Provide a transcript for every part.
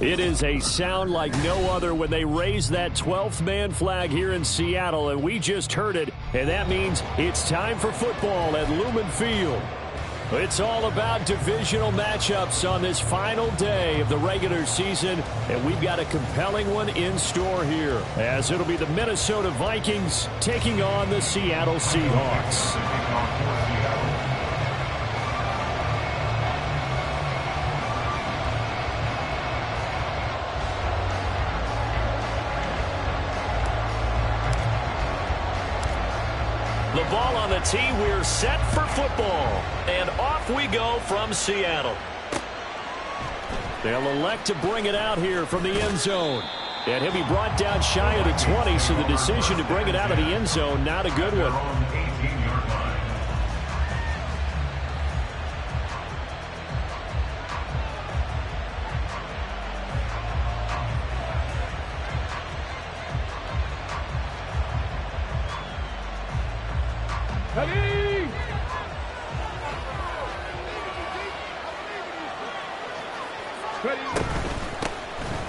It is a sound like no other when they raise that 12th man flag here in Seattle, and we just heard it, and that means it's time for football at Lumen Field. It's all about divisional matchups on this final day of the regular season, and we've got a compelling one in store here, as it'll be the Minnesota Vikings taking on the Seattle Seahawks. The ball on the tee, we're set for football. And off we go from Seattle. They'll elect to bring it out here from the end zone. And he'll be brought down shy of the 20, so the decision to bring it out of the end zone, not a good one.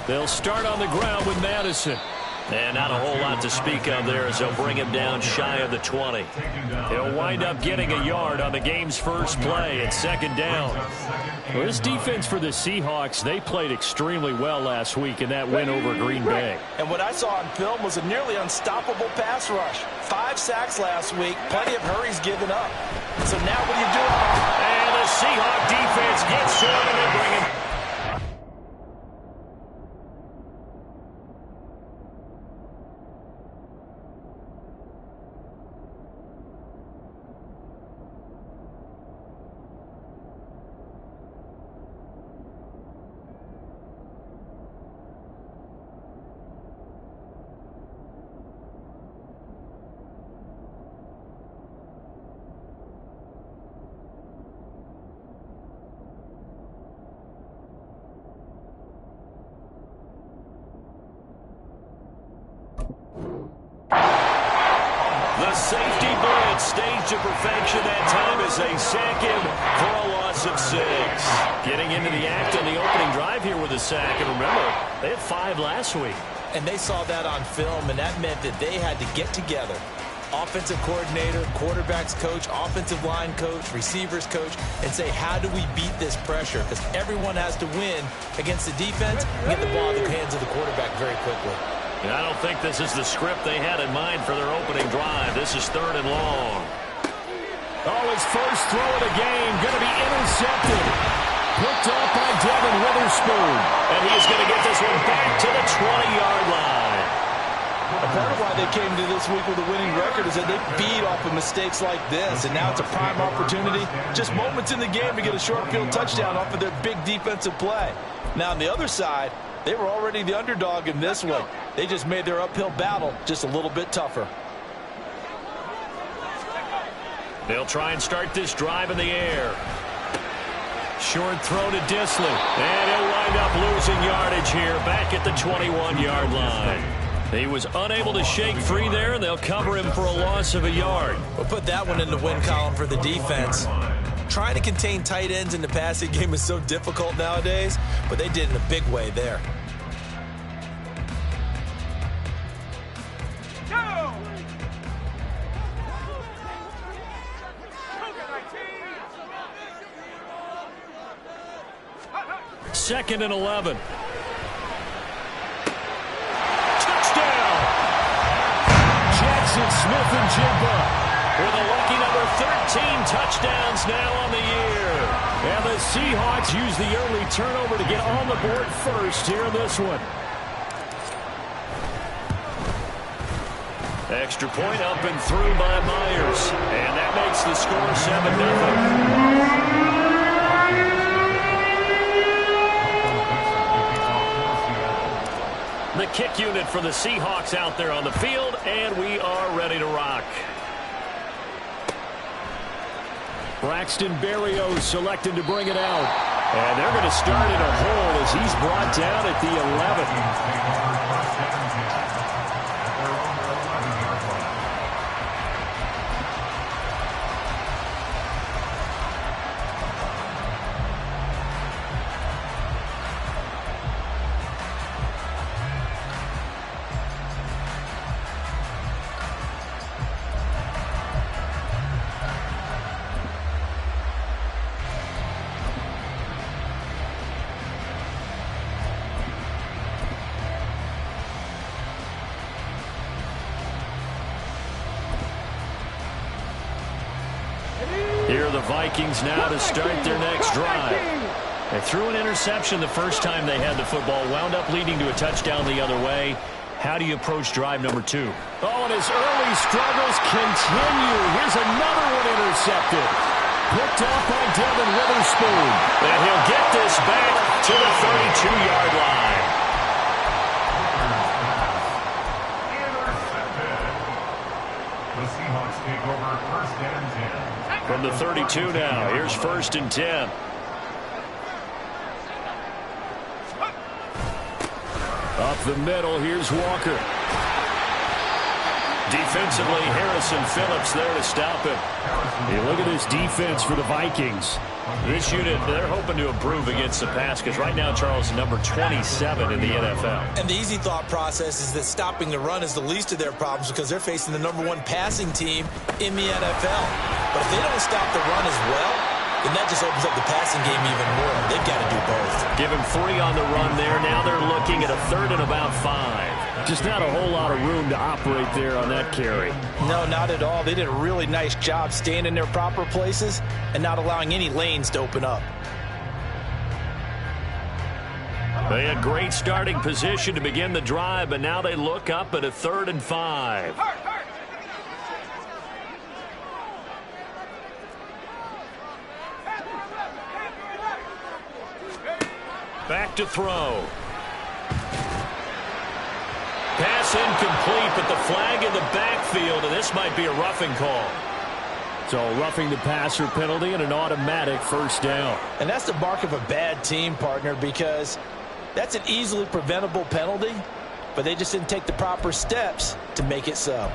They'll start on the ground with Madison. And not a whole lot to speak of there as they'll bring him down shy of the 20. He'll wind up getting a yard on the game's first play at second down. Well, this defense for the Seahawks, they played extremely well last week in that win over Green Bay. And what I saw on film was a nearly unstoppable pass rush. 5 sacks last week, plenty of hurries given up. So now what do you do? And the Seahawk defense gets to him and they bring him. Safety blitz staged to perfection that time as they sack him for a loss of 6. Getting into the act on the opening drive here with a sack. And remember, they had 5 last week. And they saw that on film, and that meant that they had to get together. Offensive coordinator, quarterbacks coach, offensive line coach, receivers coach, and say, how do we beat this pressure? Because everyone has to win against the defense and get the ball in the hands of the quarterback very quickly. And I don't think this is the script they had in mind for their opening drive. This is 3rd and long. Oh, his first throw of the game going to be intercepted. Picked off by Devin Witherspoon. And he's going to get this one back to the 20-yard line. A part of why they came to this week with a winning record is that they feed off of mistakes like this. And now it's a prime opportunity. Just moments in the game to get a short field touchdown off of their big defensive play. Now on the other side, they were already the underdog in this one. They just made their uphill battle just a little bit tougher. They'll try and start this drive in the air. Short throw to Disley. And he'll wind up losing yardage here back at the 21-yard line. He was unable to shake free there, and they'll cover him for a loss of a yard. We'll put that one in the win column for the defense. Trying to contain tight ends in the passing game is so difficult nowadays, but they did it in a big way there. Second and 11. Touchdown! Jackson Smith-Njigba with a lucky number 13 touchdowns now on the year. And the Seahawks use the early turnover to get on the board first here in this one. Extra point up and through by Myers. And that makes the score 7-0. The kick unit for the Seahawks out there on the field, and we are ready to rock. Braxton Berrios selected to bring it out. And they're going to start in a hole as he's brought down at the 11. Here are the Vikings now to start their next drive. They threw an interception the first time they had the football, wound up leading to a touchdown the other way. How do you approach drive number 2? Oh, and his early struggles continue. Here's another one intercepted. Picked off by Devin Witherspoon. And he'll get this back to the 32-yard line. The Seahawks take over 1st and 10. From the 32 now, here's 1st and 10. Up the middle, here's Walker. Defensively, Harrison Phillips there to stop him. Hey, look at this defense for the Vikings. This unit, they're hoping to improve against the pass because right now, Charles, number 27 in the NFL. And the easy thought process is that stopping the run is the least of their problems because they're facing the #1 passing team in the NFL. But if they don't stop the run as well, then that just opens up the passing game even more. They've got to do both. Give him 3 on the run there. Now they're looking at a 3rd and about 5. Just not a whole lot of room to operate there on that carry. No, not at all. They did a really nice job staying in their proper places and not allowing any lanes to open up. They had great starting position to begin the drive, but now they look up at a 3rd and 5. Back to throw. Pass incomplete, but the flag in the backfield, and this might be a roughing call. So roughing the passer penalty and an automatic 1st down. And that's the mark of a bad team, partner, because that's an easily preventable penalty, but they just didn't take the proper steps to make it so.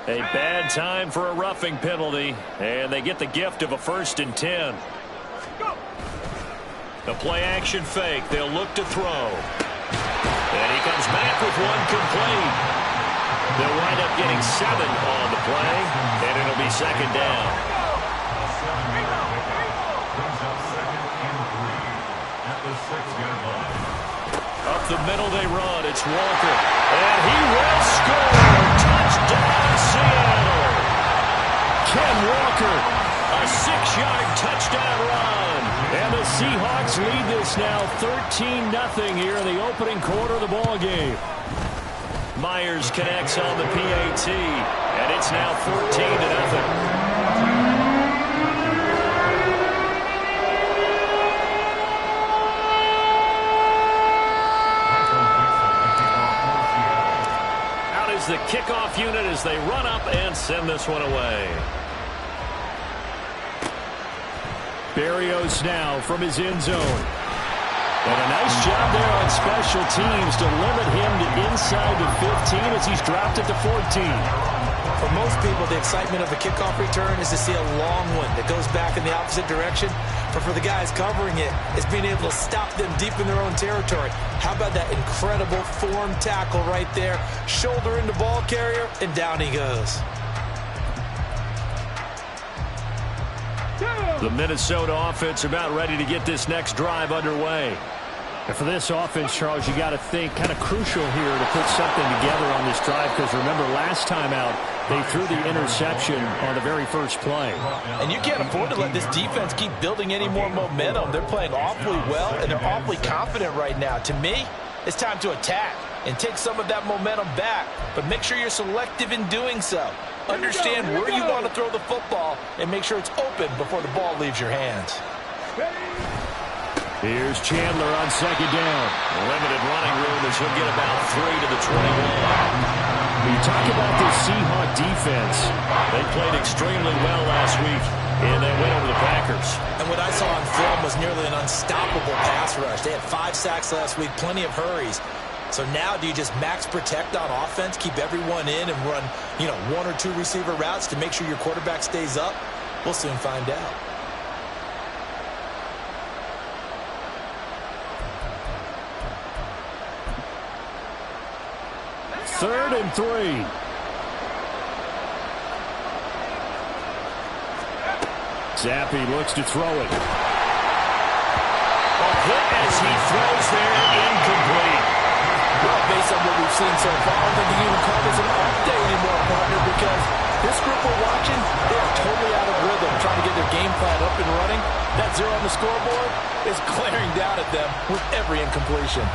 A bad time for a roughing penalty, and they get the gift of a 1st and 10. The play-action fake. They'll look to throw. And he comes back with one complete. They'll wind up getting 7 on the play, and it'll be 2nd down. Up the middle they run. It's Walker. And he will score. Touchdown, Seattle. Ken Walker. A 6-yard touchdown run. And the Seahawks lead this now 13-0 here in the opening quarter of the ball game. Myers connects on the PAT, and it's now 14-0. The kickoff unit as they run up and send this one away. Berrios now from his end zone. And a nice job there on special teams to limit him to inside the 15 as he's dropped it to 14. For most people, the excitement of a kickoff return is to see a long one that goes back in the opposite direction. But for the guys covering it, it's being able to stop them deep in their own territory. How about that incredible form tackle right there? Shoulder into ball carrier, and down he goes. The Minnesota offense about ready to get this next drive underway. And for this offense, Charles, you got to think kind of crucial here to put something together on this drive because remember last time out they threw the interception on the very first play. And you can't afford to let this defense keep building any more momentum. They're playing awfully well and they're awfully confident right now. To me, it's time to attack and take some of that momentum back, but make sure you're selective in doing so. Understand where you want to throw the football and make sure it's open before the ball leaves your hands. Here's Chandler on 2nd down. Limited running room as he'll get about 3 to the 21. You talk about this Seahawk defense. They played extremely well last week in that win over the Packers. And what I saw on film was nearly an unstoppable pass rush. They had 5 sacks last week, plenty of hurries. So now do you just max protect on offense, keep everyone in and run, 1 or 2 receiver routes to make sure your quarterback stays up? We'll soon find out. Third and 3. Zappi looks to throw it. A hit as he throws there, incomplete. Well, based on what we've seen so far, I don't think you can call this an off day anymore, partner, because This group we're watching, they are totally out of rhythm, trying to get their game plan up and running. That 0 on the scoreboard is glaring down at them with every incompletion.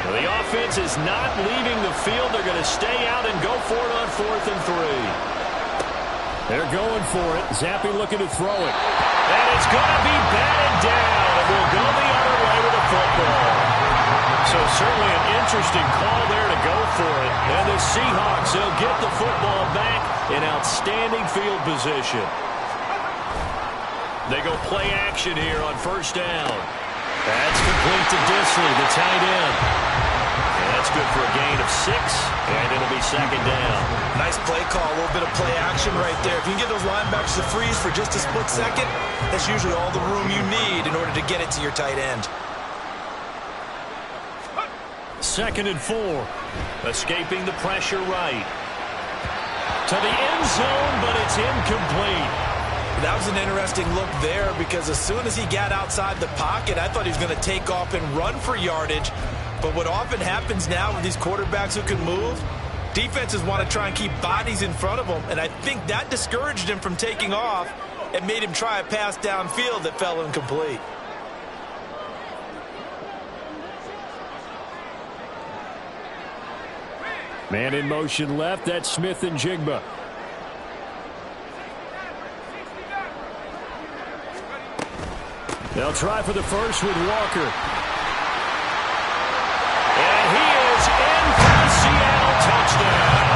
The offense is not leaving the field. They're going to stay out and go for it on 4th and 3. They're going for it. Zappi looking to throw it. And it's going to be batted down. And we'll go the other way with the football. So certainly an interesting call there to go for it. And the Seahawks, they'll get the football back in outstanding field position. They go play action here on 1st down. That's complete to Disley, the tight end. And that's good for a gain of 6, and it'll be 2nd down. Nice play call, a little bit of play action right there. If you can get those linebackers to freeze for just a split second, that's usually all the room you need in order to get it to your tight end. 2nd and 4. Escaping the pressure right. To the end zone, but it's incomplete. That was an interesting look there because as soon as he got outside the pocket, I thought he was going to take off and run for yardage. But what often happens now with these quarterbacks who can move, defenses want to try and keep bodies in front of them, and I think that discouraged him from taking off and made him try a pass downfield that fell incomplete. Man in motion left. That's Smith and Jigba. They'll try for the first with Walker. And he is in for the Seattle touchdown.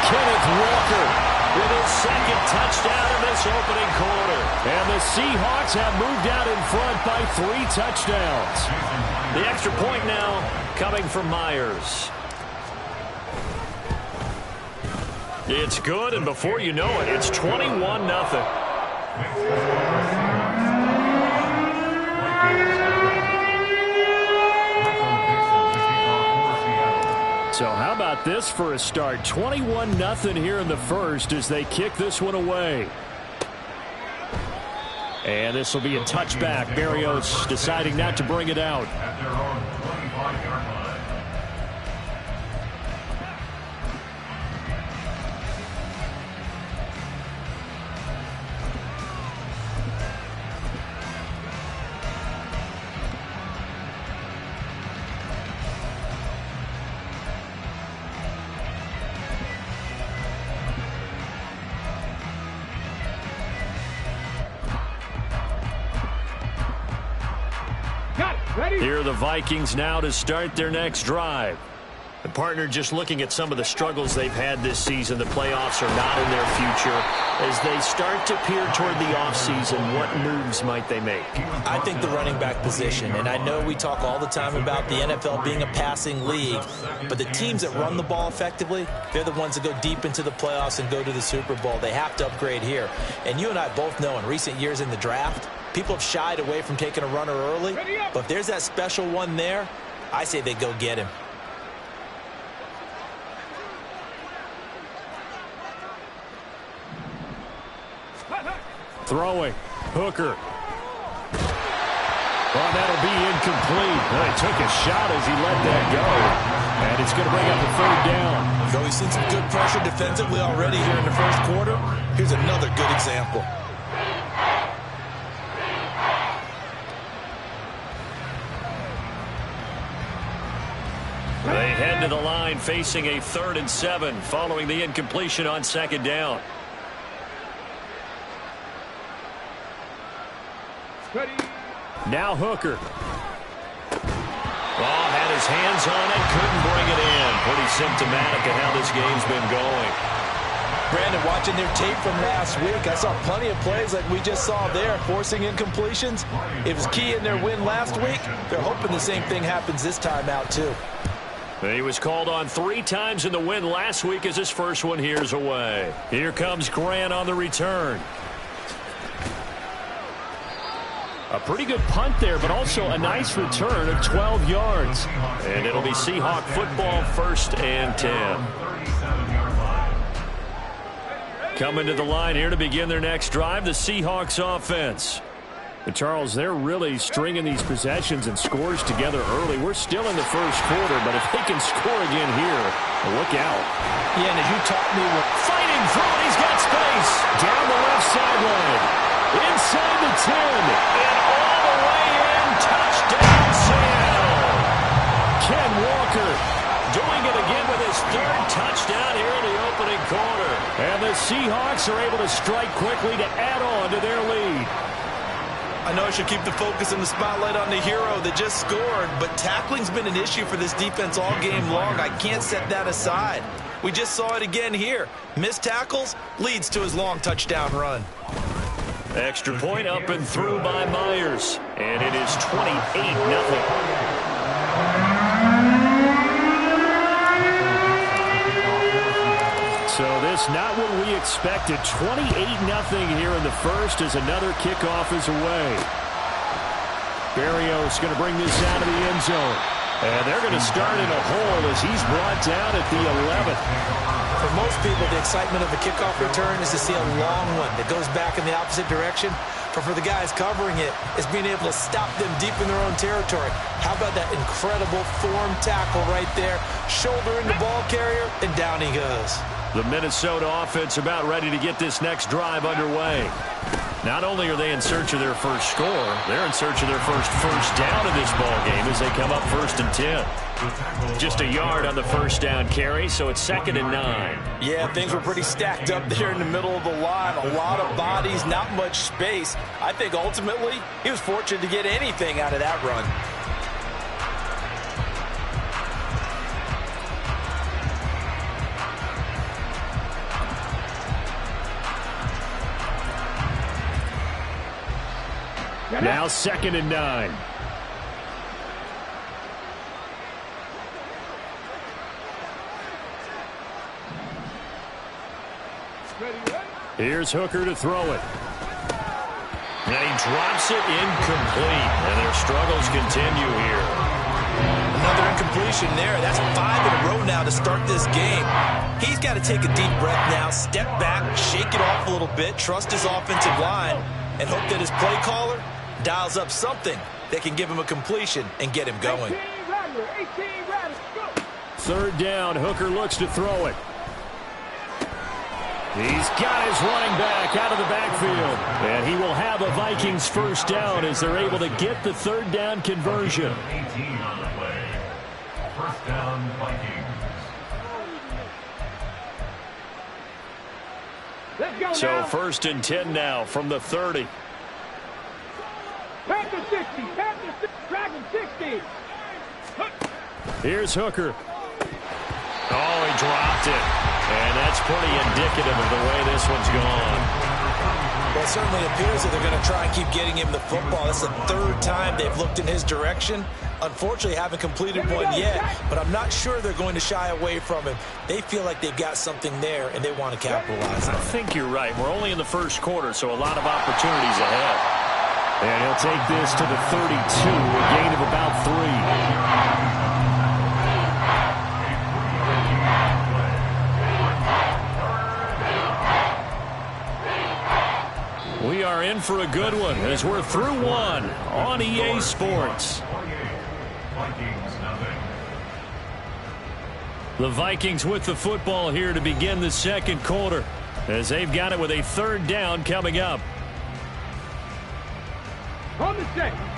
Kenneth Walker With his 2nd touchdown in this opening quarter. And the Seahawks have moved out in front by 3 touchdowns. The extra point now coming from Myers. It's good, and before you know it, it's 21-0. So how about this for a start? 21-0 here in the first as they kick this one away. And this will be a touchback. Barrios deciding not to bring it out. At their own 25-yard line. Here are the Vikings now to start their next drive. The partner just looking at some of the struggles they've had this season. The playoffs are not in their future. As they start to peer toward the offseason, what moves might they make? I think the running back position, and I know we talk all the time about the NFL being a passing league, but the teams that run the ball effectively, they're the ones that go deep into the playoffs and go to the Super Bowl. They have to upgrade here. And you and I both know in recent years in the draft, people have shied away from taking a runner early, but if there's that special one there, I say they go get him. Throwing. Hooker. Well, that'll be incomplete. Well, he took a shot as he let that go. And it's going to bring up a 3rd down. Though we've seen some good pressure defensively already here in the first quarter, here's another good example. They head to the line facing a 3rd and 7 following the incompletion on 2nd down. Now Hooker. Well, had his hands on it, couldn't bring it in. Pretty symptomatic of how this game's been going. Brandon, watching their tape from last week, I saw plenty of plays like we just saw there, forcing incompletions. It was key in their win last week. They're hoping the same thing happens this time out, too. He was called on 3 times in the win last week as his first one here's away. Here comes Grant on the return. A pretty good punt there, but also a nice return of 12 yards. And it'll be Seahawk football, 1st and 10. Coming to the line here to begin their next drive, the Seahawks offense. But Charles, they're really stringing these possessions and scores together early. We're still in the first quarter, but if they can score again here, look out. Yeah, and as you taught me, fighting through it, he's got space. Down the left sideline. Inside the 10. And all the way in. Touchdown, Seattle. Ken Walker doing it again with his third touchdown here in the opening quarter. And the Seahawks are able to strike quickly to add on to their lead. I know I should keep the focus and the spotlight on the hero that just scored, but tackling's been an issue for this defense all game long. I can't set that aside. We just saw it again here. Missed tackles leads to his long touchdown run. Extra point up and through by Myers. And it is 28-0. So this not what we expected. 28-0 here in the first as another kickoff is away. Berrios going to bring this out of the end zone. And they're going to start in a hole as he's brought down at the 11th. For most people, the excitement of a kickoff return is to see a long one that goes back in the opposite direction. But for the guys covering it, it's being able to stop them deep in their own territory. How about that incredible form tackle right there? Shoulder in the ball carrier, and down he goes. The Minnesota offense about ready to get this next drive underway. Not only are they in search of their first score, they're in search of their first down in this ball game as they come up 1st and 10. Just a yard on the first down carry, so it's 2nd and 9. Yeah, things were pretty stacked up there in the middle of the line. A lot of bodies, not much space. I think ultimately he was fortunate to get anything out of that run. Now 2nd and 9. Here's Hooker to throw it. And he drops it incomplete. And their struggles continue here. Another incompletion there. That's 5 in a row now to start this game. He's got to take a deep breath now, step back, shake it off a little bit, trust his offensive line, and hope that his play caller dials up something that can give him a completion and get him going. 3rd down, Hooker looks to throw it. He's got his running back out of the backfield. And he will have a Vikings first down as they're able to get the 3rd down conversion. 18 on the play. First down, Vikings. So 1st and 10 now from the 30. Panther 60, Panther 60, Dragon 60. Here's Hooker. Oh, he dropped it. And that's pretty indicative of the way this one's gone. Well, it certainly appears that they're going to try and keep getting him the football. That's the 3rd time they've looked in his direction. Unfortunately, haven't completed one yet, but I'm not sure they're going to shy away from him. They feel like they've got something there, and they want to capitalize on it. I think you're right. We're only in the first quarter, so a lot of opportunities ahead. And he'll take this to the 32, a gain of about 3. We are in for a good one as we're through one on EA Sports. The Vikings with the football here to begin the 2nd quarter as they've got it with a 3rd down coming up.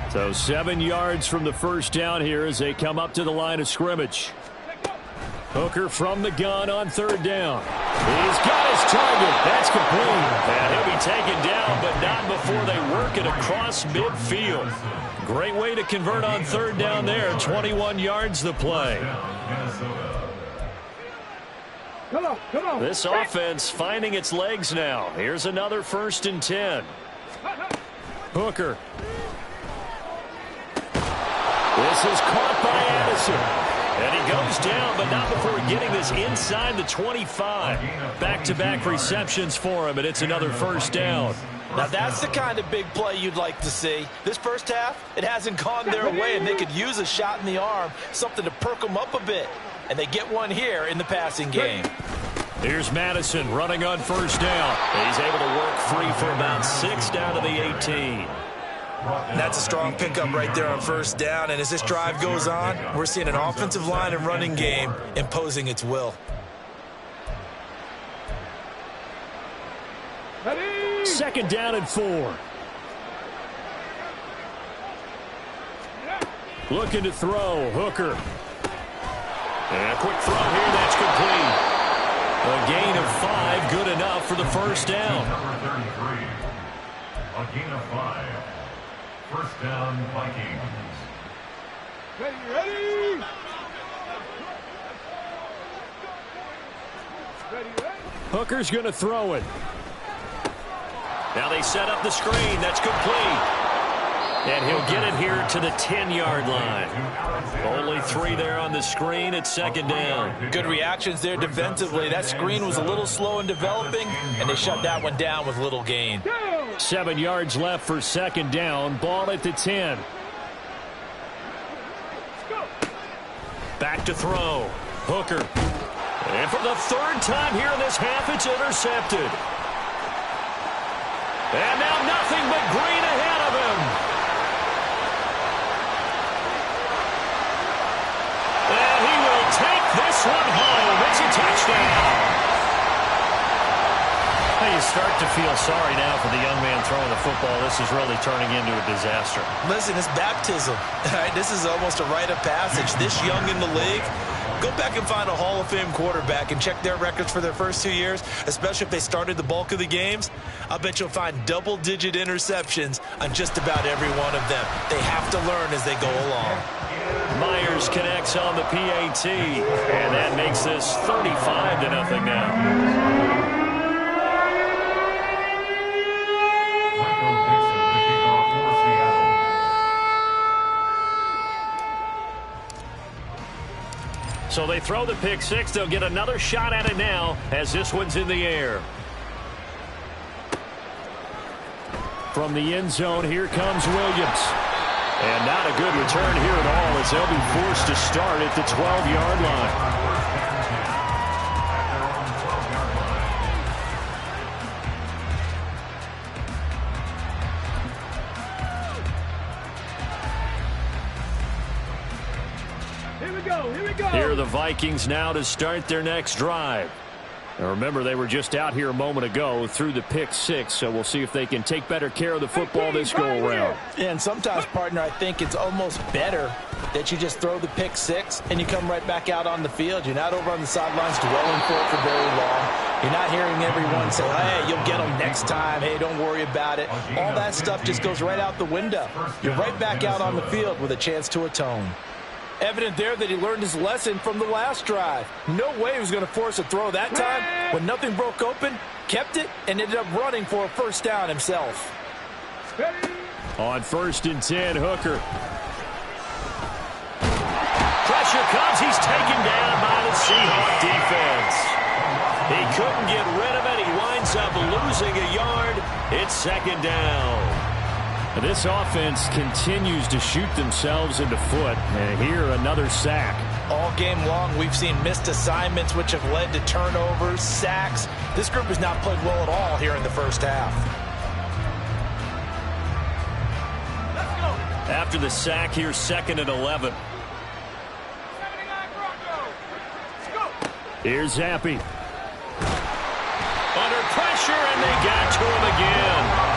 So 7 yards from the first down here as they come up to the line of scrimmage. Hooker from the gun on 3rd down. He's got his target. That's complete. And he'll be taken down, but not before they work it across midfield. Great way to convert on 3rd down there. 21 yards the play. Come on. This offense finding its legs now. Here's another 1st and 10. Hooker. This is caught by Addison. And he goes down, but not before getting this inside the 25. Back-to-back receptions for him, and it's another 1st down. Now, that's the kind of big play you'd like to see. This first half, it hasn't gone their way, and they could use a shot in the arm, something to perk them up a bit. And they get one here in the passing game. Here's Madison running on first down. He's able to work free for about 6 down to the 18. That's a strong pickup right there on first down. And as this drive goes on, we're seeing an offensive line and running game imposing its will. Ready? Second down and 4. Looking to throw. Hooker. And a quick throw here. That's complete. A gain of 5. Good enough for the first down. Number 33. A gain of 5. First down, Vikings. Ready? Ready? Hooker's going to throw it. Now they set up the screen. That's complete. And he'll get it here to the 10-yard line. Only 3 there on the screen. It's second down. Good reactions there defensively. That screen was a little slow in developing, and they shut that one down with little gain. 7 yards left for second down. Ball at the 10. Back to throw. Hooker. And for the 3rd time here in this half, it's intercepted. And now nothing but green ahead of him. And he will take this one home. It's a touchdown. You start to feel sorry now for the young man throwing the football. This is really turning into a disaster. Listen, it's baptism. Right? This is almost a rite of passage. This young in the league, go back and find a Hall of Fame quarterback and check their records for their first 2 years, especially if they started the bulk of the games. I bet you'll find double-digit interceptions on just about every one of them. They have to learn as they go along. Myers connects on the PAT, and that makes this 35-0 now. So they throw the pick six. They'll get another shot at it now as this one's in the air. From the end zone, here comes Williams. And not a good return here at all as they'll be forced to start at the 12-yard line. Here are the Vikings now to start their next drive. Now remember, they were just out here a moment ago through the pick six, so we'll see if they can take better care of the football this go-around. And sometimes, partner, I think it's almost better that you just throw the pick six and you come right back out on the field. You're not over on the sidelines dwelling for very long. You're not hearing everyone say, hey, you'll get them next time. Hey, don't worry about it. All that stuff just goes right out the window. You're right back out on the field with a chance to atone. Evident there that he learned his lesson from the last drive. No way he was going to force a throw that time. When nothing broke open, kept it, and ended up running for a first down himself. On 1st and 10, Hooker. Pressure comes. He's taken down by the Seahawk defense. He couldn't get rid of it. He winds up losing a yard. It's second down. This offense continues to shoot themselves in the foot. And here, another sack. All game long, we've seen missed assignments, which have led to turnovers, sacks. This group has not played well at all here in the first half. After the sack, here's 2nd and 11. Here's Zappi. Under pressure, and they got to him again.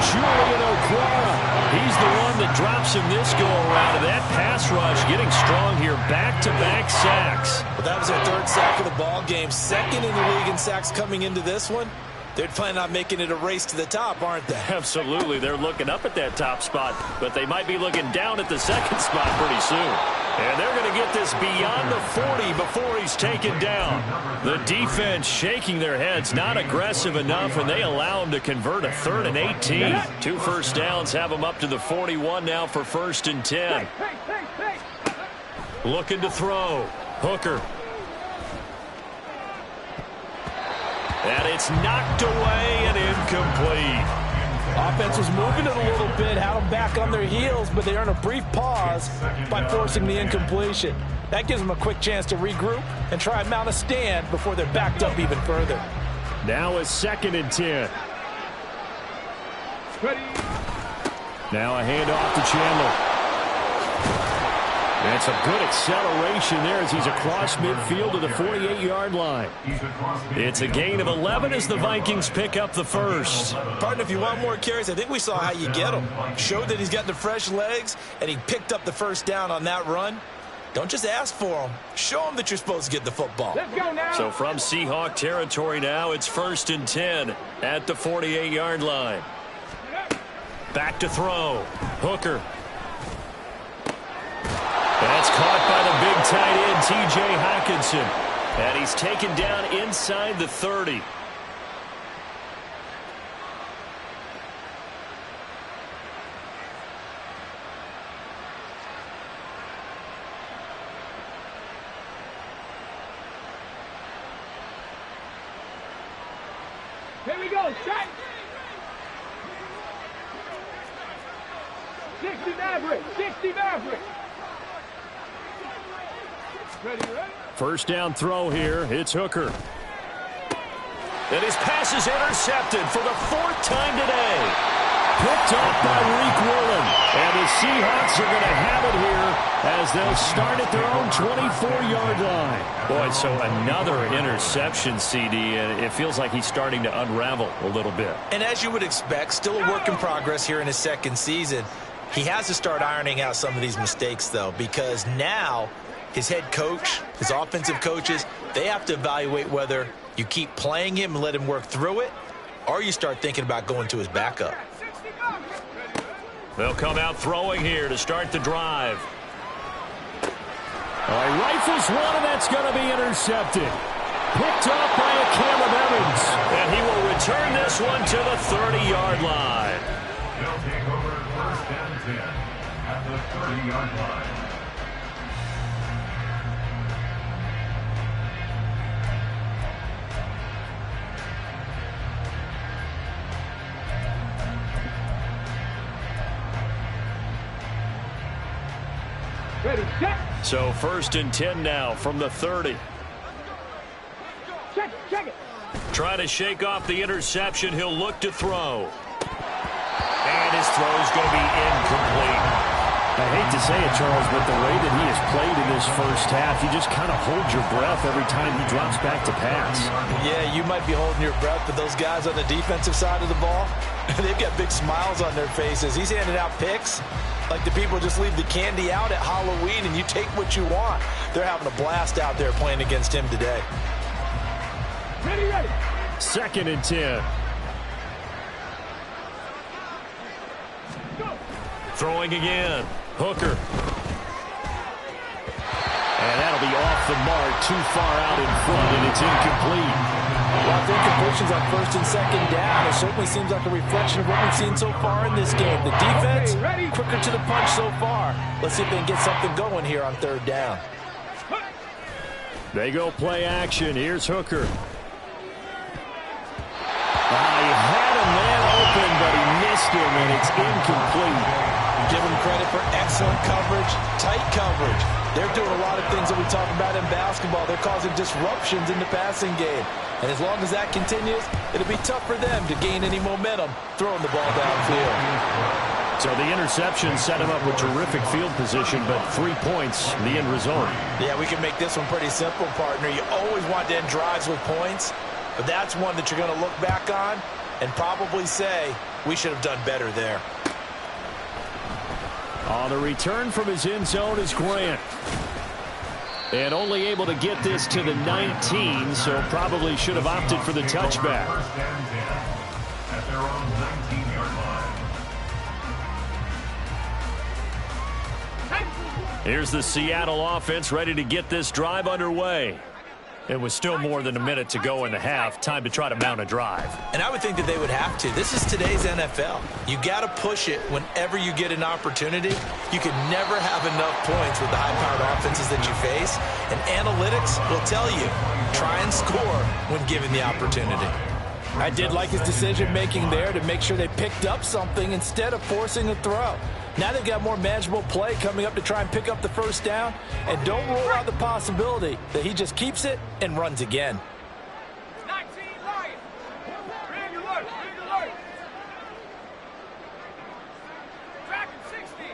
Julian Okwara, he's the one that drops him this go-around. And that pass rush getting strong here. Back-to-back sacks. Well, that was their 3rd sack of the ball game. 2nd in the league in sacks coming into this one. They're planning on making it a race to the top, aren't they? Absolutely. They're looking up at that top spot, but they might be looking down at the 2nd spot pretty soon. And they're going to get this beyond the 40 before he's taken down. The defense shaking their heads, not aggressive enough, and they allow him to convert a 3rd and 18. 2 first downs have him up to the 41 now for 1st and 10. Looking to throw. Hooker. And it's knocked away and incomplete. Offense was moving it a little bit, had them back on their heels, but they earned a brief pause by forcing the incompletion. That gives them a quick chance to regroup and try and mount a stand before they're backed up even further. Now a 2nd and 10. Now a handoff to Chandler. That's a good acceleration there as he's across midfield to the 48-yard line. It's a gain of 11 as the Vikings pick up the first. Partner, if you want more carries, I think we saw how you get him. Showed that he's got the fresh legs, and he picked up the first down on that run. Don't just ask for him. Show him that you're supposed to get the football. Let's go now. So from Seahawk territory now, it's 1st and 10 at the 48-yard line. Back to throw. Hooker. That's caught by the big tight end, T.J. Hockenson. And he's taken down inside the 30. Here we go. Shot. 60 Maverick. 60 Maverick. Ready? First down throw here. It's Hooker. And his pass is intercepted for the 4th time today. Picked off by Reek Woolen. And the Seahawks are going to have it here as they'll start at their own 24-yard line. Boy, so another interception, CD, and it feels like he's starting to unravel a little bit. And as you would expect, still a work in progress here in his 2nd season. He has to start ironing out some of these mistakes, though, because now his head coach, his offensive coaches, they have to evaluate whether you keep playing him and let him work through it, or you start thinking about going to his backup. They'll come out throwing here to start the drive. Rifles one, and that's going to be intercepted. Picked off by a Caleb Evans. And he will return this one to the 30-yard line. They'll take over 1st and 10 at the 30-yard line. Ready, set. So 1st and 10 now from the 30. Check it. Trying to shake off the interception. He'll look to throw. And his throw's going to be incomplete. I hate to say it, Charles, but the way that he has played in this first half, you just kind of hold your breath every time he drops back to pass. Yeah, you might be holding your breath, but those guys on the defensive side of the ball, they've got big smiles on their faces. He's handing out picks like the people just leave the candy out at Halloween and you take what you want. They're having a blast out there playing against him today. Ready. 2nd and 10. Go. Throwing again. Hooker. And that'll be off the mark, too far out in front, and it's incomplete. Well, I think completions on 1st and 2nd down, it certainly seems like a reflection of what we've seen so far in this game. The defense, quicker to the punch so far. Let's see if they can get something going here on 3rd down. They go play action. Here's Hooker. He had a man open, but he missed him, and it's incomplete. Give them credit for excellent coverage, tight coverage. They're doing a lot of things that we talk about in basketball. They're causing disruptions in the passing game. And as long as that continues, it'll be tough for them to gain any momentum throwing the ball downfield. So the interception set him up with terrific field position, but 3 points, the end result. Yeah, we can make this one pretty simple, partner. You always want to end drives with points, but that's one that you're going to look back on and probably say, we should have done better there. On the return from his end zone is Grant. And only able to get this to the 19, so probably should have opted for the touchback. 1st and 10 at their own 19-yard line. Here's the Seattle offense ready to get this drive underway. It was still more than a minute to go in the half. Time to try to mount a drive. And I would think that they would have to. This is today's NFL. You got to push it whenever you get an opportunity. You can never have enough points with the high-powered offenses that you face. And analytics will tell you, try and score when given the opportunity. I did like his decision-making there to make sure they picked up something instead of forcing a throw. Now they've got more manageable play coming up to try and pick up the first down, and don't rule out the possibility that he just keeps it and runs again. 19 Lions. Bring alert. Bring alert. Tracking 60.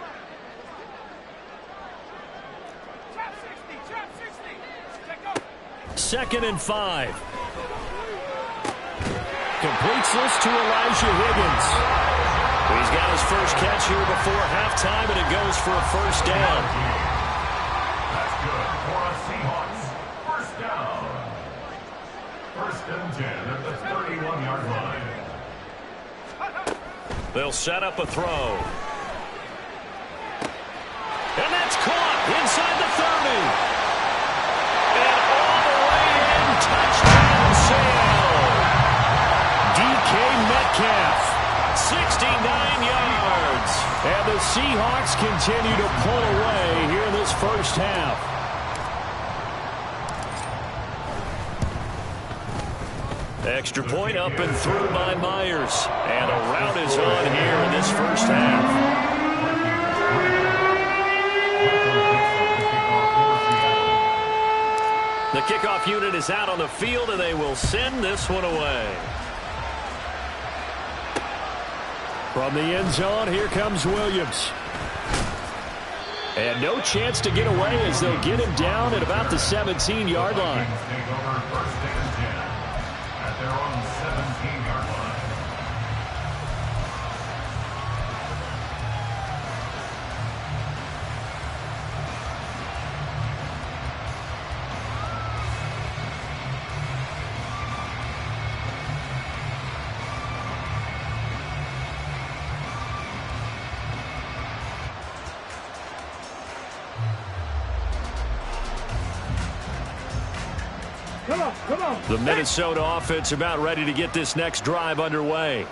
Trap 60. Trap 60. Check up. 2nd and 5. Completes this to Elijah Higgins. He's got his first catch here before halftime, and it goes for a first down. That's good for a Seahawks. First down. 1st and 10 at the 31-yard line. They'll set up a throw. And that's caught inside the 30. And all the way in, touchdown Sale. DK Metcalf, 69 yards. And the Seahawks continue to pull away here in this first half. Extra point up and through by Myers. And a rout is on here in this first half. The kickoff unit is out on the field, and they will send this one away. From the end zone, here comes Williams. And no chance to get away as they'll get him down at about the 17-yard line. Take over 1st and 10 at their own 17-yard line. Come on. The Minnesota offense about ready to get this next drive underway.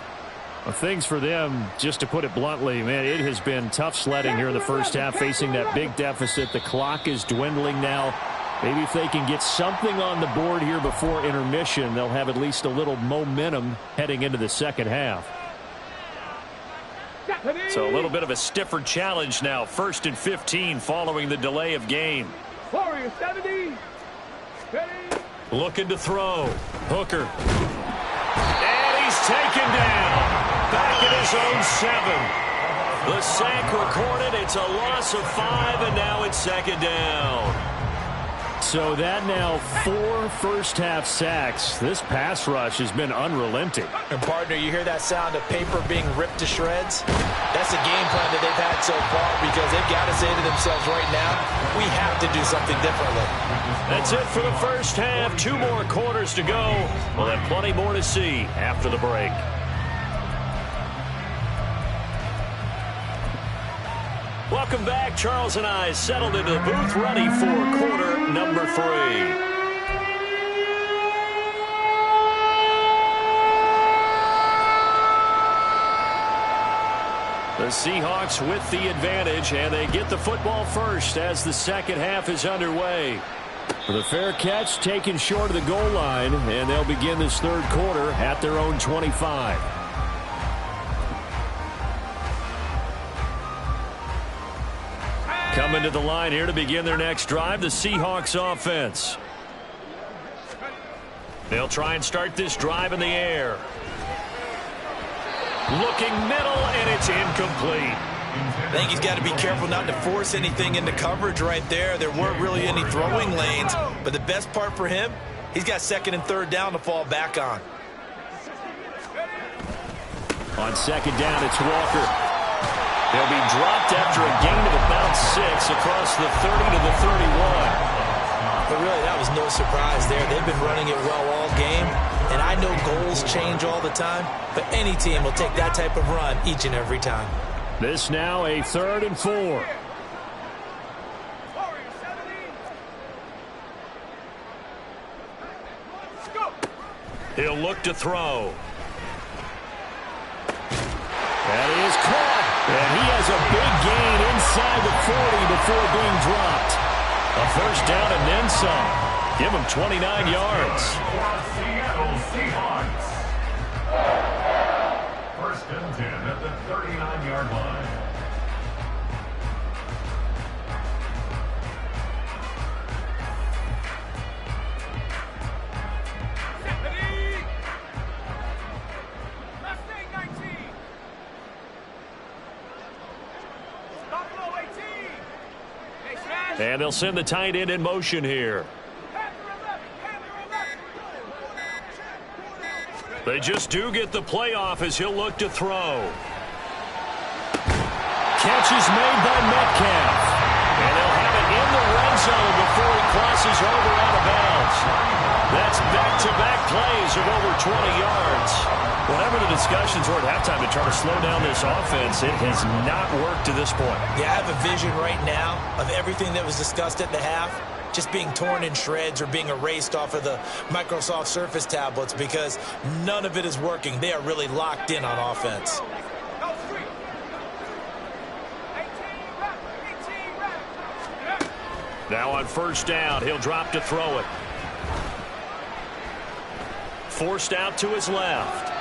Well, things for them, just to put it bluntly, man, it has been tough sledding here in the first half, facing that big deficit. The clock is dwindling now. Maybe if they can get something on the board here before intermission, they'll have at least a little momentum heading into the second half. So a little bit of a stiffer challenge now. 1st and 15 following the delay of game. Warrior 70. Ready. Looking to throw. Hooker. And he's taken down. Back at his own 7. The sack recorded. It's a loss of 5, and now it's 2nd down. So that now 4 first-half sacks. This pass rush has been unrelenting. And, partner, you hear that sound of paper being ripped to shreds? That's the game plan that they've had so far, because they've got to say to themselves right now, we have to do something differently. That's it for the first half. 2 more quarters to go. We'll have plenty more to see after the break. Welcome back. Charles and I settled into the booth, ready for quarter number 3. The Seahawks with the advantage, and they get the football first as the second half is underway. The fair catch taken short of the goal line, and they'll begin this third quarter at their own 25. Coming to the line here to begin their next drive, the Seahawks offense. They'll try and start this drive in the air. Looking middle, and it's incomplete. I think he's got to be careful not to force anything into coverage right there. There weren't really any throwing lanes, but the best part for him, he's got 2nd and 3rd down to fall back on. On 2nd down, it's Walker. He'll be dropped after a gain of about 6 across the 30 to the 31. But really, that was no surprise there. They've been running it well all game, and I know goals change all the time, but any team will take that type of run each and every time. This now a 3rd and 4. He'll look to throw. That is caught, and he has a big gain inside the 40 before being dropped. A first down and then some. Give him 29 yards. Seattle Seahawks. First and 10 at the 39-yard line. And they'll send the tight end in motion here. They just do get the play off as he'll look to throw. Catch is made by Metcalf. And they'll have it in the red zone before he crosses over out of bounds. That's back-to-back plays of over 20 yards. Whatever the discussions were at halftime to try to slow down this offense, it has not worked to this point. Yeah, I have a vision right now of everything that was discussed at the half just being torn in shreds or being erased off of the Microsoft Surface tablets because none of it is working. They are really locked in on offense. Now on first down, he'll drop to throw it. Forced out to his left.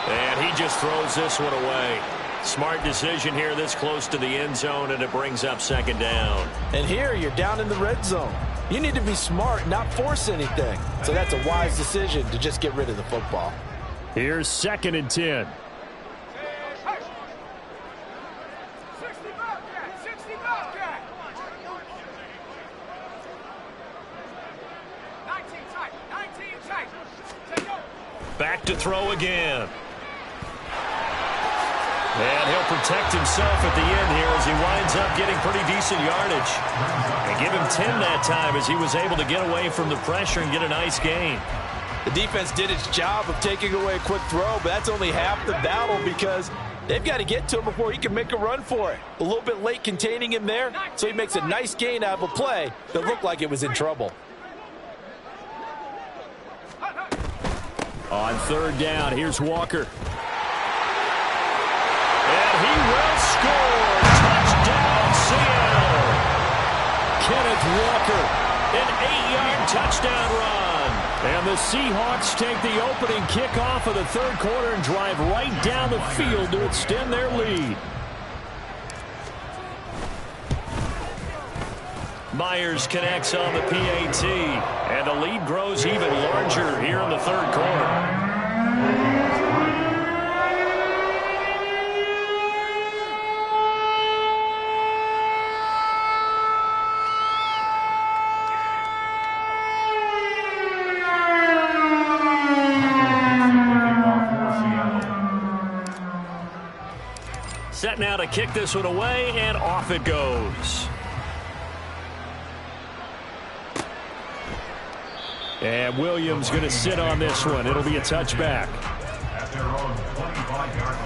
And he just throws this one away. Smart decision here this close to the end zone, and it brings up second down. And here you're down in the red zone. You need to be smart, not force anything. So that's a wise decision to just get rid of the football. Here's second and 10. Back to throw again. And he'll protect himself at the end here as he winds up getting pretty decent yardage. And give him 10 that time as he was able to get away from the pressure and get a nice gain. The defense did its job of taking away a quick throw, but that's only half the battle because they've got to get to him before he can make a run for it. A little bit late containing him there, so he makes a nice gain out of a play that looked like it was in trouble. On third down, here's Walker. And he will score. Touchdown, Seattle. Kenneth Walker, an 8-yard touchdown run. And the Seahawks take the opening kickoff of the third quarter and drive right down the field to extend their lead. Myers connects on the PAT, and the lead grows even larger here in the third quarter. Set now to kick this one away, and off it goes. And Williams going to sit on this one. It'll be a touchback. At their own 25-yard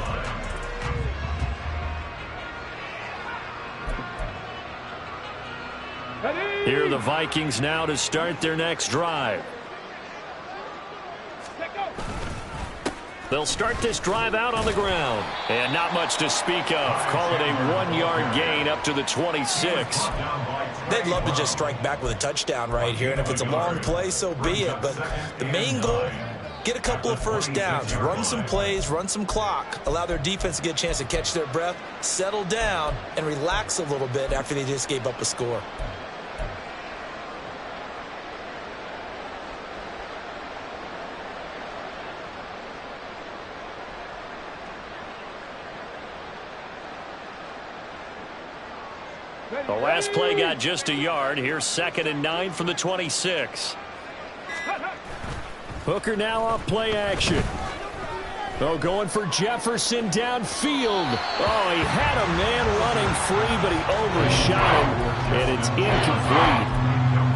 line. Here are the Vikings now to start their next drive. They'll start this drive out on the ground. And not much to speak of. Call it a 1-yard gain up to the 26. They'd love to just strike back with a touchdown right here, and if it's a long play, so be it. But the main goal, get a couple of first downs, run some plays, run some clock, allow their defense to get a chance to catch their breath, settle down, and relax a little bit after they just gave up a score. The last play got just a yard. Here's second and 9 from the 26. Hooker now off play action. Oh, going for Jefferson downfield. Oh, he had a man running free, but he overshot him, and it's incomplete.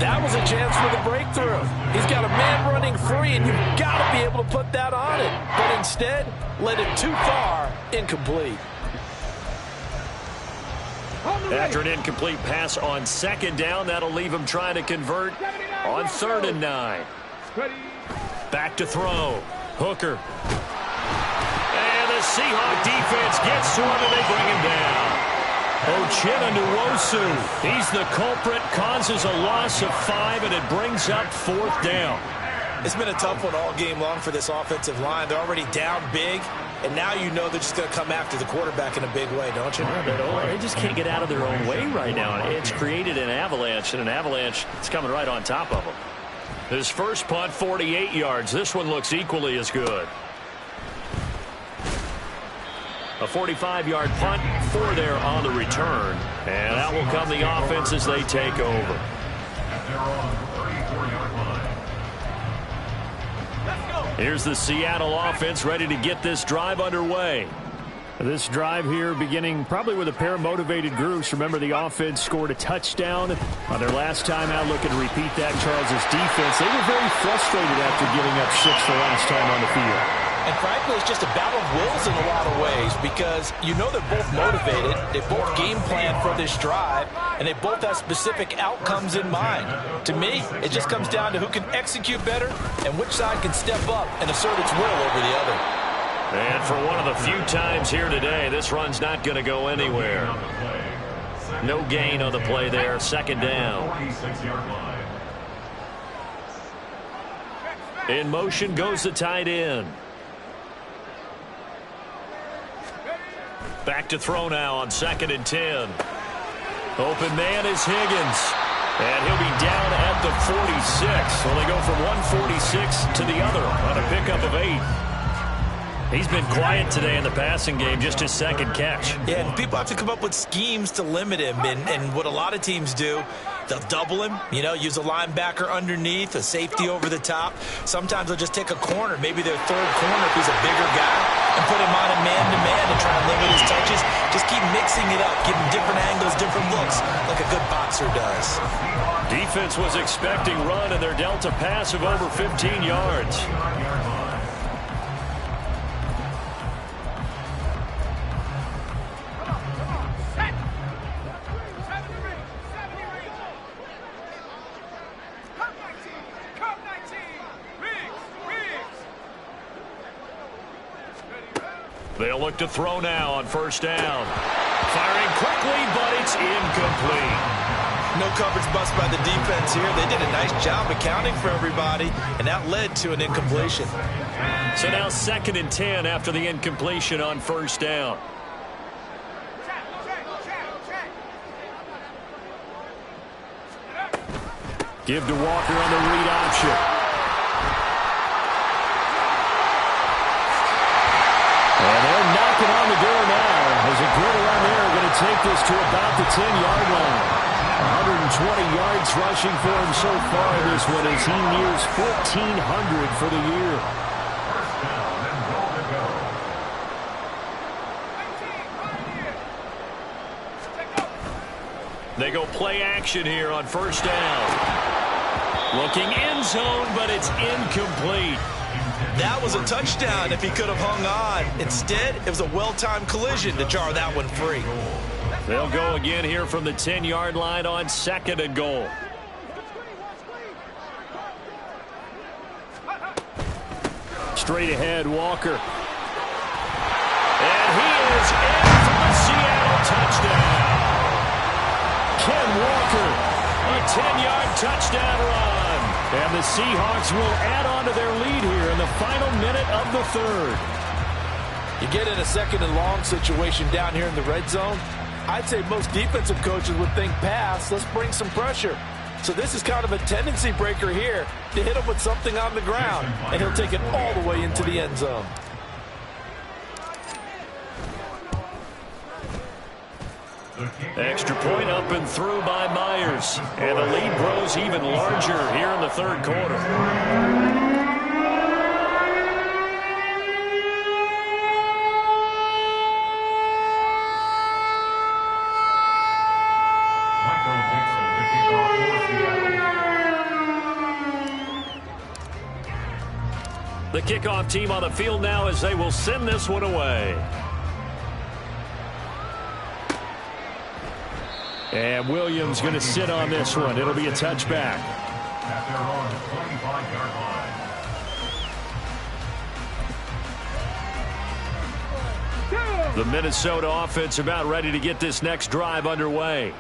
That was a chance for the breakthrough. He's got a man running free, and you've got to be able to put that on it. But instead, led it too far, incomplete. After an incomplete pass on second down, that'll leave him trying to convert on third and 9. Back to throw. Hooker. And the Seahawk defense gets to him, and they bring him down. Uchenna Nwosu, he's the culprit, causes a loss of 5, and it brings up fourth down. It's been a tough one all game long for this offensive line. They're already down big. and now you know they're just going to come after the quarterback in a big way, don't you? They just can't get out of their own way right now. It's created an avalanche, and an avalanche is coming right on top of them. His first punt, 48 yards. This one looks equally as good. A 45-yard punt, 4 there on the return. And out will come the offense as they take over. Here's the Seattle offense ready to get this drive underway. This drive here beginning probably with a pair of motivated groups. Remember, the offense scored a touchdown on their last time out. Looking to repeat that. Charles' defense, they were very frustrated after giving up 6 the last time on the field. And frankly, it's just a battle of wills in a lot of ways because you know they're both motivated, they both game plan for this drive, and they both have specific outcomes in mind. To me, it just comes down to who can execute better and which side can step up and assert its will over the other. And for one of the few times here today, this run's not going to go anywhere. No gain on the play there, second down. In motion goes the tight end. Back to throw now on 2nd and 10. Open man is Higgins. And he'll be down at the 46. So they go from 146 to the other on a pickup of 8. He's been quiet today in the passing game, just his second catch. Yeah, and people have to come up with schemes to limit him. And what a lot of teams do, they'll double him, use a linebacker underneath, a safety over the top. Sometimes they'll just take a corner, maybe their third corner if he's a bigger guy, and put him on a man-to-man and try and limit his touches. Just keep mixing it up, give him different angles, different looks, like a good boxer does. Defense was expecting run, and they're dealt a pass of over 15 yards. They'll look to throw now on 1st down. Firing quickly, but it's incomplete. No coverage bust by the defense here. They did a nice job accounting for everybody, and that led to an incompletion. So now 2nd and 10 after the incompletion on 1st down. Give to Walker on the read option. And they're knocking on the door now as a griddle on there going to take this to about the 10-yard line. 120 yards rushing for him so far this one as he nears 1,400 for the year. They go play action here on 1st down. Looking end zone, but it's incomplete. That was a touchdown if he could have hung on. Instead, it was a well-timed collision to jar that one free. They'll go again here from the 10-yard line on 2nd and goal. Straight ahead, Walker. And he is in for the Seattle touchdown. Ken Walker. A 10-yard touchdown run. And the Seahawks will add on to their lead here in the final minute of the 3rd. You get in a 2nd and long situation down here in the red zone, I'd say most defensive coaches would think pass, let's bring some pressure. So this is kind of a tendency breaker here to hit him with something on the ground, and he'll take it all the way into the end zone. Extra point up and through by Myers. And the lead grows even larger here in the 3rd quarter. The kickoff team on the field now as they will send this one away. And Williams going to sit on this one. It'll be a touchback. At their own 25-yard line. The Minnesota offense about ready to get this next drive underway.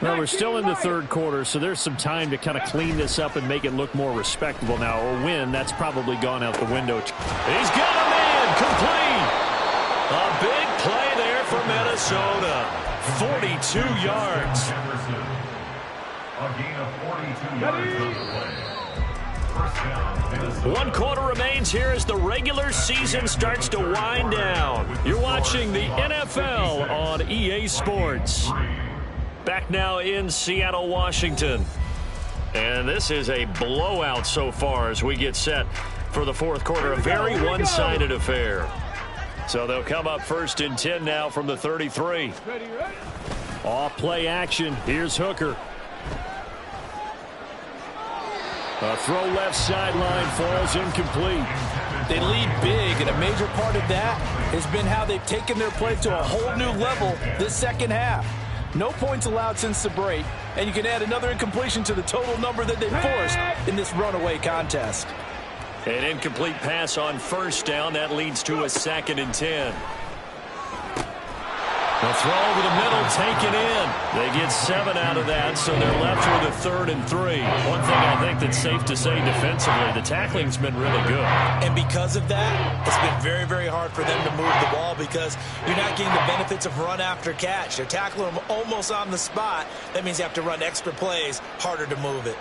Well, we're still in the 3rd quarter, so there's some time to kind of clean this up and make it look more respectable now. A win, that's probably gone out the window. He's got a man, complete. Minnesota. 42 yards. A gain of 42 yards on the play. First down, Minnesota. 1 quarter remains here as the regular season starts to wind down. You're watching the NFL on EA Sports. Back now in Seattle, Washington. And this is a blowout so far as we get set for the fourth quarter. A very one-sided affair. So they'll come up 1st and 10 now from the 33. Off play action. Here's Hooker. A throw left sideline falls incomplete. They lead big, and a major part of that has been how they've taken their play to a whole new level this second half. No points allowed since the break, and you can add another incompletion to the total number that they forced in this runaway contest. An incomplete pass on 1st down. That leads to a 2nd and 10. The throw over the middle taken in. They get 7 out of that, so they're left with a 3rd and 3. One thing I think that's safe to say defensively, the tackling's been really good. And because of that, it's been very, very hard for them to move the ball because you're not getting the benefits of run after catch. They're tackling them almost on the spot. That means you have to run extra plays, harder to move it.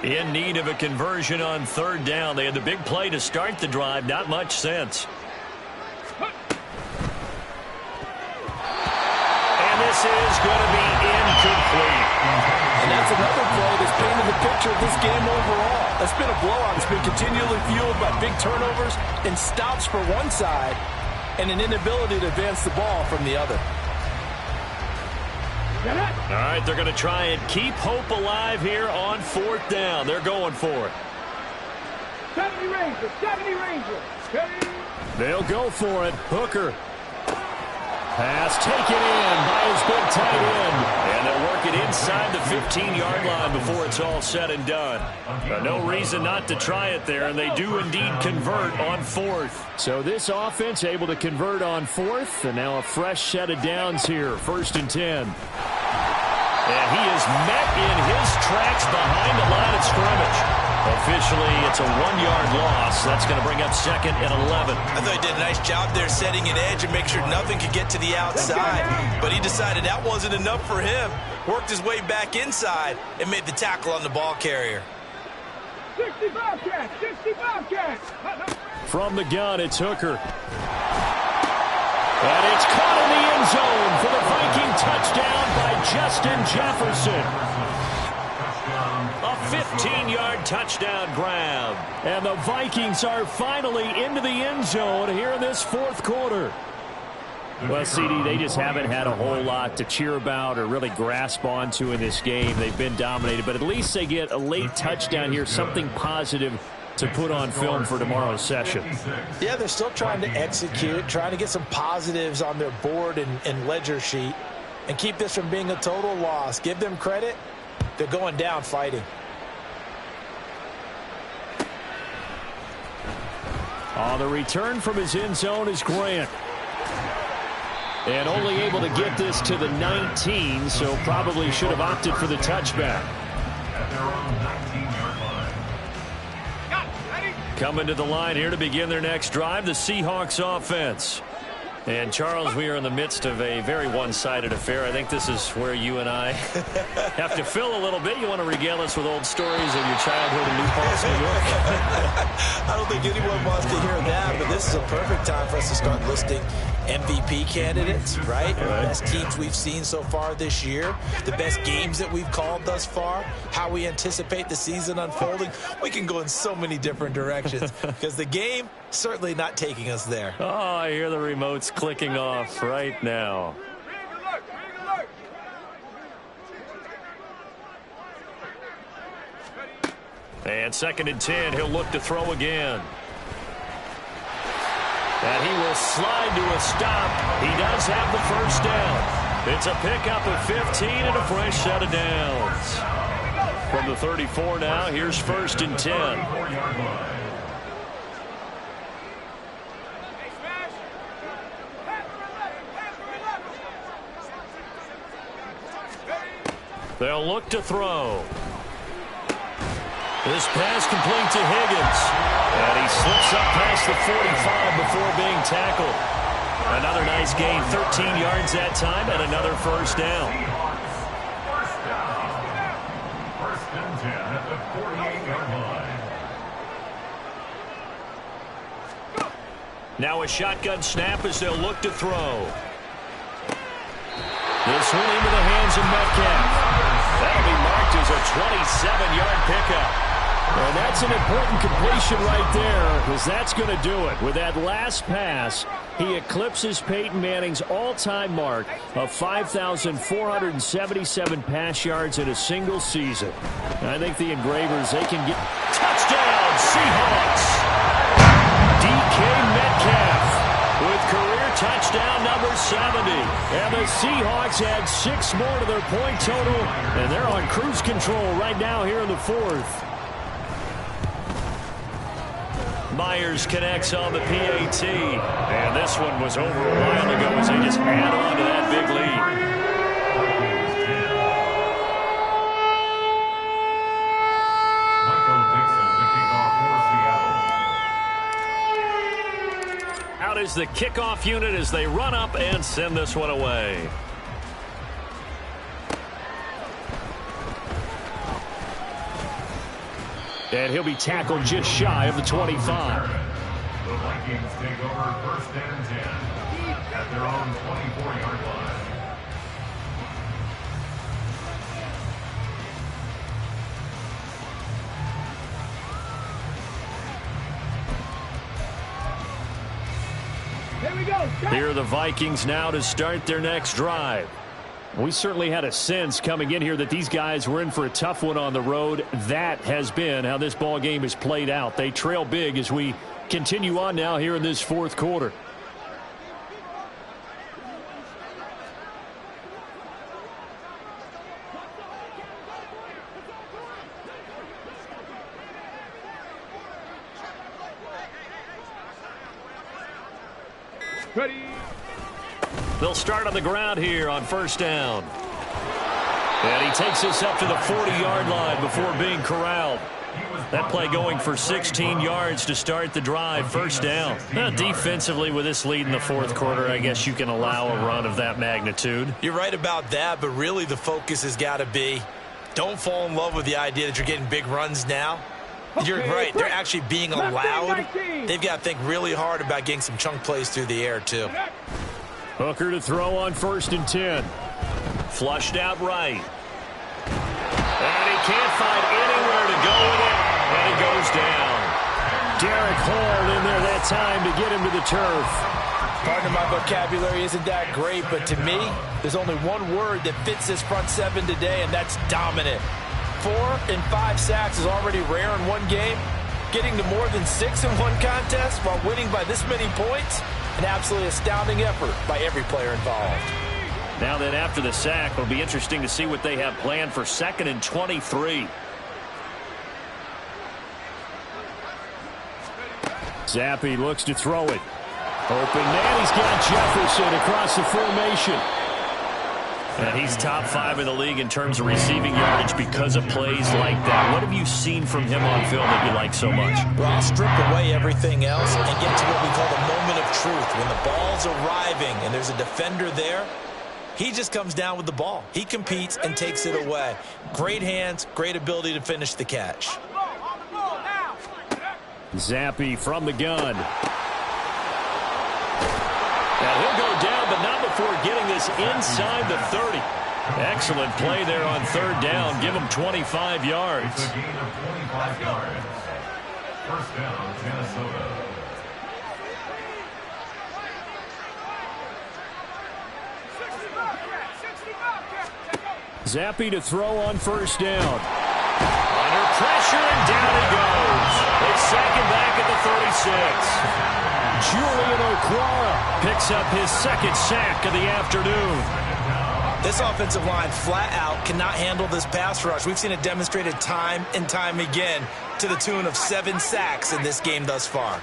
In need of a conversion on 3rd down. They had the big play to start the drive. Not much sense. This is going to be incomplete. And that's another play that's painted the picture of this game overall. It's been a blowout. It's been continually fueled by big turnovers and stops for one side and an inability to advance the ball from the other. All right, they're going to try and keep hope alive here on 4th down. They're going for it. 70 Rangers, 70 Rangers. They'll go for it. Hooker. Pass taken in by his big tight end. And they'll work it inside the 15-yard line before it's all said and done. No reason not to try it there, and they do indeed convert on 4th. So this offense able to convert on 4th, and now a fresh set of downs here, 1st and 10. And he is met in his tracks behind the line of scrimmage. Officially, it's a 1-yard loss. That's going to bring up 2nd and 11. I thought he did a nice job there setting an edge and make sure nothing could get to the outside. But he decided that wasn't enough for him. Worked his way back inside and made the tackle on the ball carrier. 65 catch, 65 catch. From the gun, it's Hooker. And it's caught in the end zone for the Viking touchdown by Justin Jefferson. A 15-yard touchdown grab. And the Vikings are finally into the end zone here in this 4th quarter. Well, CD, they just haven't had a whole lot to cheer about or really grasp onto in this game. They've been dominated, but at least they get a late touchdown here, something positive to put on film for tomorrow's session. Yeah, they're still trying to execute, trying to get some positives on their board and ledger sheet and keep this from being a total loss. Give them credit. They're going down fighting. The return from his end zone is Grant. And only able to get this to the 19, so probably should have opted for the touchback. Coming to the line here to begin their next drive, the Seahawks offense. And, Charles, we are in the midst of a very one-sided affair. I think this is where you and I have to fill a little bit. You want to regale us with old stories of your childhood in New Paltz, New York? I don't think anyone wants to hear that, but this is a perfect time for us to start listing MVP candidates, right? The best teams we've seen so far this year, the best games that we've called thus far, how we anticipate the season unfolding. We can go in so many different directions because the game certainly not taking us there. Oh, I hear the remotes clicking off right now. And 2nd and 10, he'll look to throw again. And he will slide to a stop. He does have the 1st down. It's a pickup of 15 and a fresh set of downs. From the 34 now, here's 1st and 10. They'll look to throw. This pass complete to Higgins. And he slips up past the 45 before being tackled. Another nice gain, 13 yards that time, and another first down. First down. First and 10 at the 48-yard line. Now a shotgun snap as they'll look to throw. This one into the hands of Metcalf. That'll be marked as a 27-yard pickup. And that's an important completion right there, because that's going to do it. With that last pass, he eclipses Peyton Manning's all-time mark of 5,477 pass yards in a single season. I think the Engravers, they can get... Touchdown, Seahawks! DK Metcalf with career touchdown number 70. And the Seahawks add 6 more to their point total, and they're on cruise control right now here in the fourth. Myers connects on the PAT. And this one was over a while ago as they just add on to that big lead. Michael Dixon, the kickoff for Seattle. Out is the kickoff unit as they run up and send this one away. And he'll be tackled just shy of the 25. The Vikings take over first and 10 at their own 24-yard line. Here we go. Here are the Vikings now to start their next drive. We certainly had a sense coming in here that these guys were in for a tough one on the road. That has been how this ball game is played out. They trail big as we continue on now here in this fourth quarter. Ready. They'll start on the ground here on first down. And he takes us up to the 40-yard line before being corralled. That play going for 16 yards to start the drive, first down. Defensively, with this lead in the fourth quarter, I guess you can allow a run of that magnitude. You're right about that, but really the focus has got to be don't fall in love with the idea that you're getting big runs now. You're right. They're actually being allowed. They've got to think really hard about getting some chunk plays through the air, too. Hooker to throw on first and 10. Flushed out right. And he can't find anywhere to go with it. And he goes down. Derek Hall in there that time to get him to the turf. Pardon my vocabulary isn't that great, but to me, there's only one word that fits this front seven today, and that's dominant. 4 and 5 sacks is already rare in one game. Getting to more than 6 in one contest while winning by this many points, an absolutely astounding effort by every player involved. Now then, after the sack, it'll be interesting to see what they have planned for 2nd and 23. Zappi looks to throw it. Open man, he's got Jefferson across the formation. And he's top 5 in the league in terms of receiving yardage because of plays like that. What have you seen from him on film that you like so much? Well, I'll strip away everything else and get to what we call the moment of truth. When the ball's arriving and there's a defender there, he just comes down with the ball. He competes and takes it away. Great hands, great ability to finish the catch. Zappi from the gun. Now he'll go down, but not before getting this inside the 30. Excellent play there on third down. Give him 25 yards. It's a gain of 25 yards. First down, Minnesota. Zappi to throw on first down. Under pressure, and down he goes. They sack him back at the 36. Julian Okwara picks up his 2nd sack of the afternoon. This offensive line flat out cannot handle this pass rush. We've seen it demonstrated time and time again to the tune of 7 sacks in this game thus far.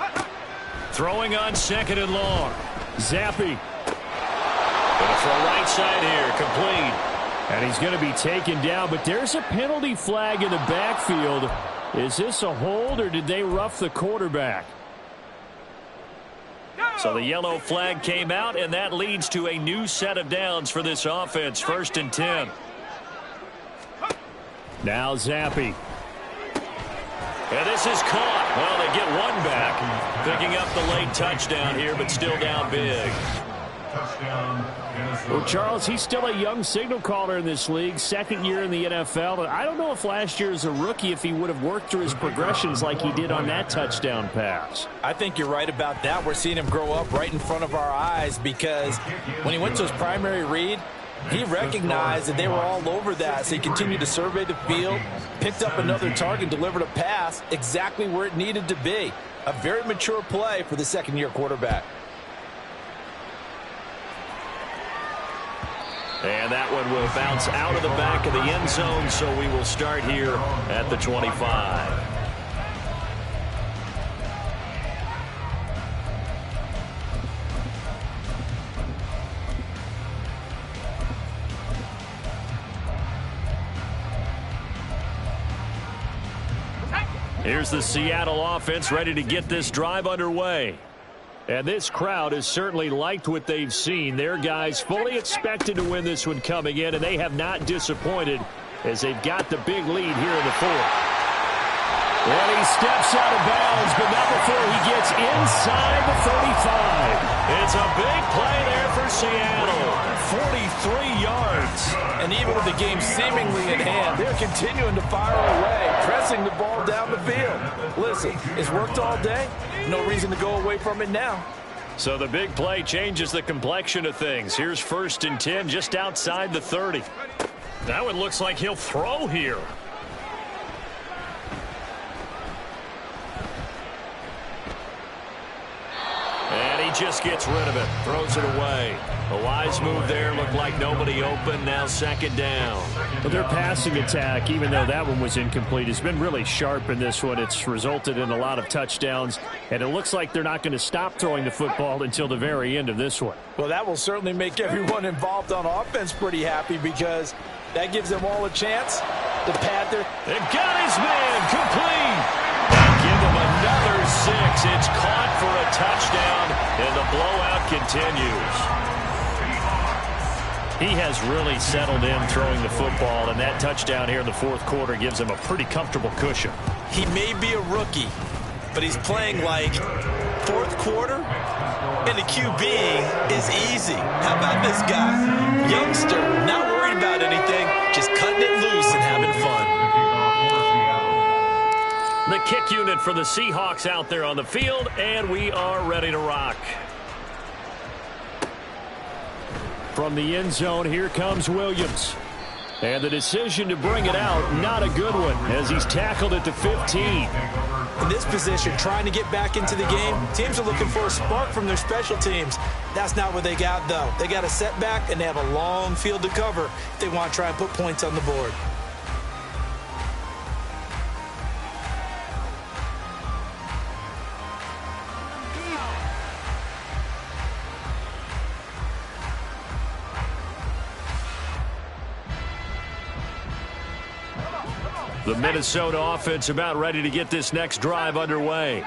Throwing on 2nd and long. Zappi. Gonna throw right side here, complete. And he's going to be taken down, but there's a penalty flag in the backfield. Is this a hold, or did they rough the quarterback? So So the yellow flag came out, and that leads to a new set of downs for this offense. 1st and 10. Now Zappi. And this is caught. Well, they get one back. Picking up the late touchdown here, but still down big. Well, Charles, he's still a young signal caller in this league, 2nd year in the NFL. And I don't know if last year as a rookie if he would have worked through his progressions like he did on that touchdown pass. I think you're right about that. We're seeing him grow up right in front of our eyes because when he went to his primary read, he recognized that they were all over that, so he continued to survey the field, picked up another target, delivered a pass exactly where it needed to be. A very mature play for the 2nd-year quarterback. And that one will bounce out of the back of the end zone, so we will start here at the 25. Here's the Seattle offense ready to get this drive underway. And this crowd has certainly liked what they've seen. Their guys fully expected to win this one coming in, and they have not disappointed as they've got the big lead here in the 4th. And he steps out of bounds, but not before he gets inside the 35. It's a big play there for Seattle. 43 yards. And even with the game seemingly in hand, they're continuing to fire away, pressing the ball down the field. Listen, it's worked all day. No reason to go away from it now. So the big play changes the complexion of things. Here's 1st and 10 just outside the 30. That one looks like he'll throw here. And he just gets rid of it, throws it away. A wise move there, looked like nobody open, now 2nd down. But their passing attack, even though that one was incomplete, has been really sharp in this one. It's resulted in a lot of touchdowns, and it looks like they're not going to stop throwing the football until the very end of this one. Well, that will certainly make everyone involved on offense pretty happy because that gives them all a chance to pad their... They got his man complete. Give him another 6. It's caught for a touchdown, and the blowout continues. He has really settled in throwing the football, and that touchdown here in the 4th quarter gives him a pretty comfortable cushion. He may be a rookie, but he's playing like 4th quarter, and the QB is easy. How about this guy? Youngster, not worried about anything, just cutting it loose and having fun. The kick unit for the Seahawks out there on the field, and we are ready to rock. From the end zone, here comes Williams. And the decision to bring it out, not a good one, as he's tackled at the 15. In this position, trying to get back into the game, teams are looking for a spark from their special teams. That's not what they got, though. They got a setback, and they have a long field to cover if they want to try and put points on the board. The Minnesota offense about ready to get this next drive underway.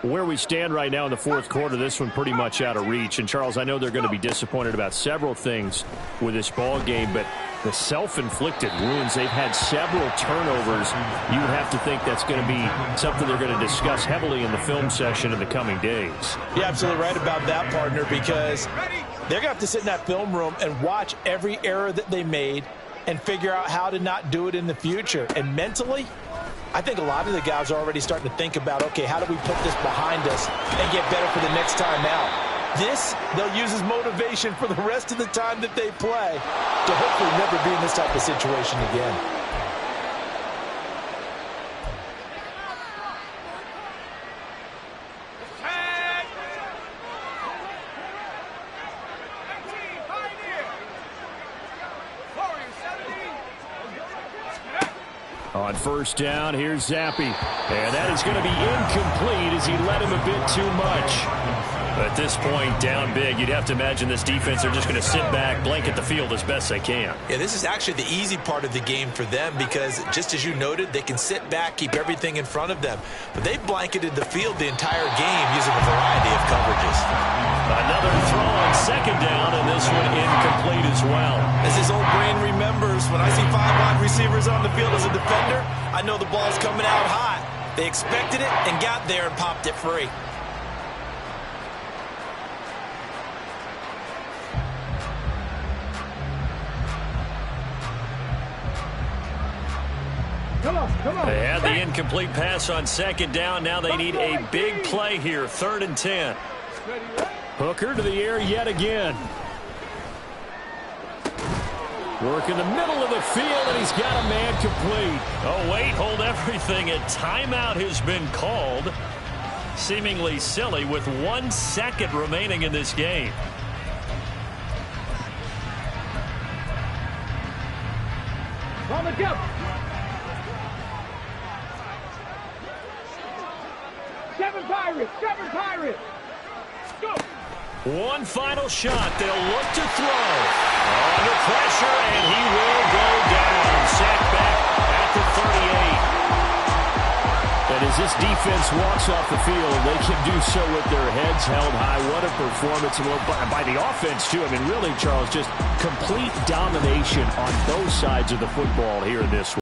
Where we stand right now in the 4th quarter, this one pretty much out of reach. And, Charles, I know they're going to be disappointed about several things with this ball game, but the self-inflicted wounds, they've had several turnovers. You would have to think that's going to be something they're going to discuss heavily in the film session in the coming days. You're absolutely right about that, partner, because they're going to have to sit in that film room and watch every error that they made and figure out how to not do it in the future. And mentally, I think a lot of the guys are already starting to think about, okay, how do we put this behind us and get better for the next time out? This, they'll use as motivation for the rest of the time that they play to hopefully never be in this type of situation again. On 1st down, here's Zappi. And that is going to be incomplete as he led him a bit too much. At this point, down big, you'd have to imagine this defense are just going to sit back, blanket the field as best they can. Yeah, this is actually the easy part of the game for them because, just as you noted, they can sit back, keep everything in front of them. But they blanketed the field the entire game using a variety of coverages. Another throw on second down, and this one incomplete as well. As his old brain remembers, when I see 5 wide receivers on the field as a defender, I know the ball's coming out hot. They expected it and got there and popped it free. They had the incomplete pass on second down. Now they need a big play here. 3rd and 10. Hooker to the air yet again. Work in the middle of the field, and he's got a man complete. Oh, wait, hold everything. A timeout has been called. Seemingly silly with 1 second remaining in this game. On the go. Seven Pirates. Go. One final shot. They'll look to throw. Under pressure, and he will go down. Sacked back at the 38. And as this defense walks off the field, they can do so with their heads held high. What a performance by the offense, too. I mean, really, Charles, just complete domination on both sides of the football here in this one.